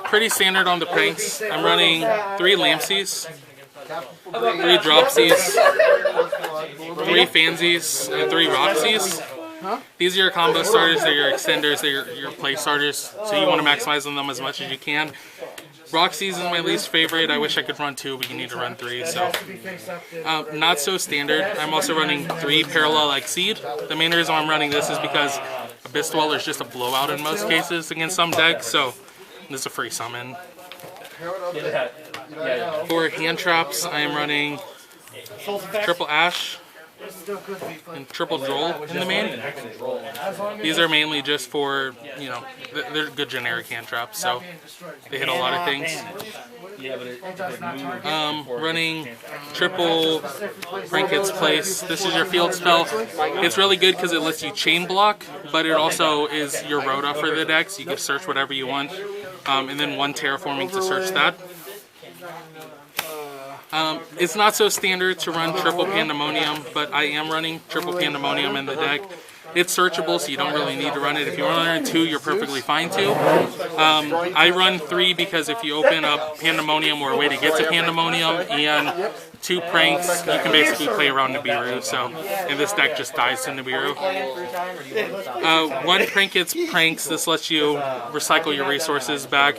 Pretty standard on the pranks. I'm running 3 Lampseys, 3 Dropsies, 3 Fansies, and 3 Roxies. These are your combo starters, they're your extenders, they're your play starters, so you want to maximize on them as much as you can. Roxies is my least favorite. I wish I could run 2, but you need to run 3. So, not so standard. I'm also running 3 Parallel Exceed. The main reason I'm running this is because Abyss Dweller is just a blowout in most cases against some decks, so this is a free summon. For hand traps, I am running Triple Ash and Triple Droll in the main. These are mainly just for, you know, they're good generic hand traps, so they hit a lot of things. Running Triple Pranket's Place. This is your field spell. It's really good because it lets you chain block, but it also is your Rhoda for the decks. You can search whatever you want, and then 1 Terraforming to search that. It's not so standard to run Triple Pandemonium, but I am running Triple Pandemonium in the deck. It's searchable, so you don't really need to run it. If you want to run 2, you're perfectly fine to. I run 3 because if you open up Pandemonium or a way to get to Pandemonium and 2 pranks, you can basically play around Nibiru. So, and this deck just dies to Nibiru. 1 Pranket's Pranks. This lets you recycle your resources back.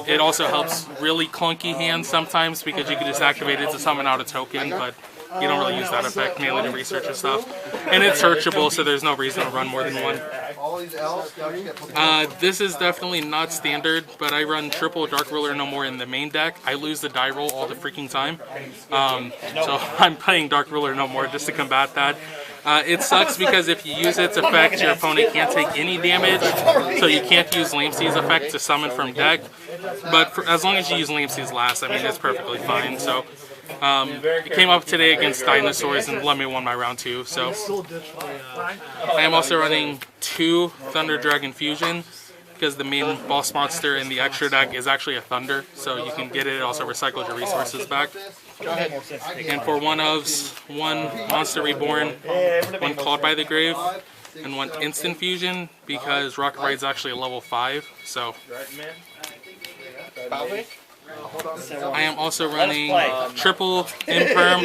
It also helps really clunky hands sometimes because you can just activate it to summon out a token, but you don't really use that effect, mainly to research and stuff. And it's searchable, so there's no reason to run more than 1. This is definitely not standard, but I run Triple Dark Ruler No More in the main deck. I lose the die roll all the freaking time. So I'm playing Dark Ruler No More just to combat that. It sucks because if you use its effect, your opponent can't take any damage, so you can't use Lampsey's effect to summon from deck. But as long as you use Lampsey's last, I mean, it's perfectly fine. So it came up today against Dinosaurs and let me win my round 2. So I am also running 2 Thunder Dragon Fusion because the main boss monster in the extra deck is actually a Thunder, so you can get it. It also recycles your resources back. And for 1-ofs, 1 Monster Reborn, 1 Called by the Grave, and 1 Instant Fusion because Rocket Ride's actually a level 5. So I am also running Triple Imperm.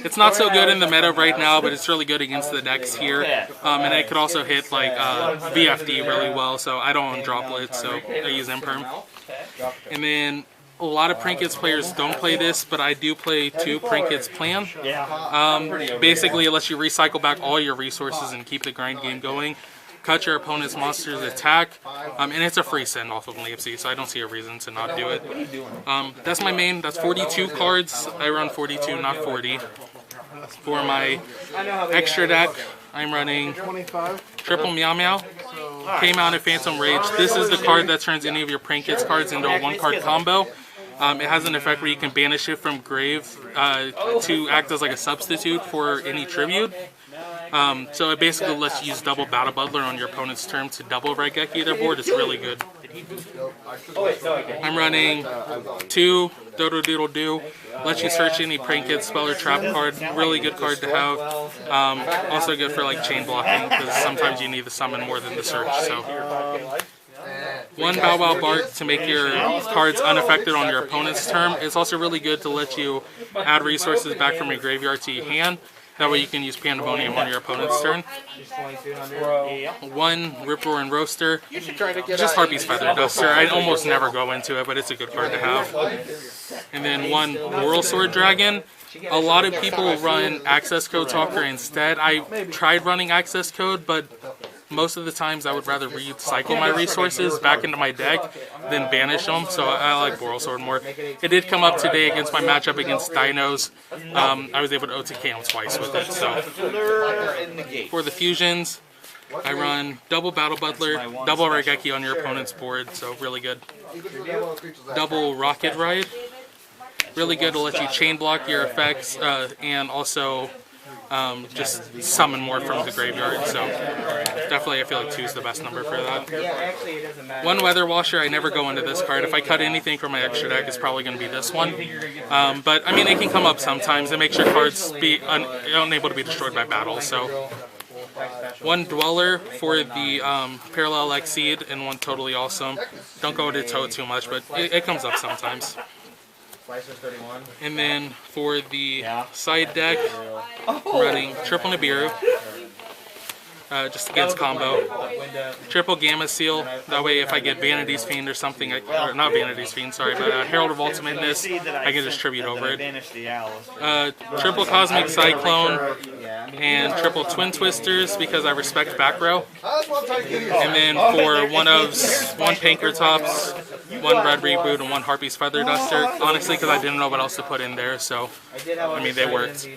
It's not so good in the meta right now, but it's really good against the decks here. And it could also hit like VFD really well, so I don't own Droplet, so I use Imperm. And then a lot of Prankets players don't play this, but I do play 2 Prankets Plan. Basically, it lets you recycle back all your resources and keep the grind game going. Cut your opponent's monster's attack, and it's a free send off of Lampsey, so I don't see a reason to not do it. That's my main. That's 42 cards. I run 42, not 40. For my extra deck, I'm running Triple Meow Meow, K-Mounted Phantom Rage. This is the card that turns any of your Prankets cards into a 1-card combo. It has an effect where you can banish it from grave to act as like a substitute for any tribute. So it basically lets you use double Battle Butler on your opponent's turn to double Raigeki their board. It's really good. I'm running 2 Dodo Doodle Doo. Lets you search any Prankets spell or trap card. Really good card to have. Also good for like chain blocking because sometimes you need to summon more than the search. So 1 Bow Wow Bark to make your cards unaffected on your opponent's turn. It's also really good to let you add resources back from your graveyard to your hand. That way you can use Pandemonium on your opponent's turn. 1 Rip Roaring Roaster. Just Harpy's Feather Duster. I almost never go into it, but it's a good card to have. And then 1 Whirl Sword Dragon. A lot of people run Access Code Talker instead. I tried running Access Code, but most of the times I would rather recycle my resources back into my deck than banish them, so I like Whirl Sword more. It did come up today against my matchup against Dinos. I was able to OTK him twice with it. So for the fusions, I run double Battle Butler, double Raigeki on your opponent's board, so really good. Double Rocket Ride, really good to let you chain block your effects and also just summon more from the graveyard, so definitely I feel like 2 is the best number for that. 1 Weather Washer, I never go into this card. If I cut anything from my extra deck, it's probably going to be this one. But I mean, it can come up sometimes. It makes your cards be unable to be destroyed by battle, so 1 Dweller for the Parallel Exceed, and 1 Totally Awesome. Don't go to Toad too much, but it comes up sometimes. And then for the side deck, I'm running Triple Nibiru, just against combo. Triple Gamma Seal, that way if I get Vanity's Fiend or something, or not Vanity's Fiend, sorry, but Herald of Ultimateness, I can just tribute over it. Triple Cosmic Cyclone, and triple Twin Twisters because I respect back row. And then for 1 Pankratops, 1 Red Reboot, and 1 Harpy's Feather Duster. Honestly, because I didn't know what else to put in there, so I mean they worked.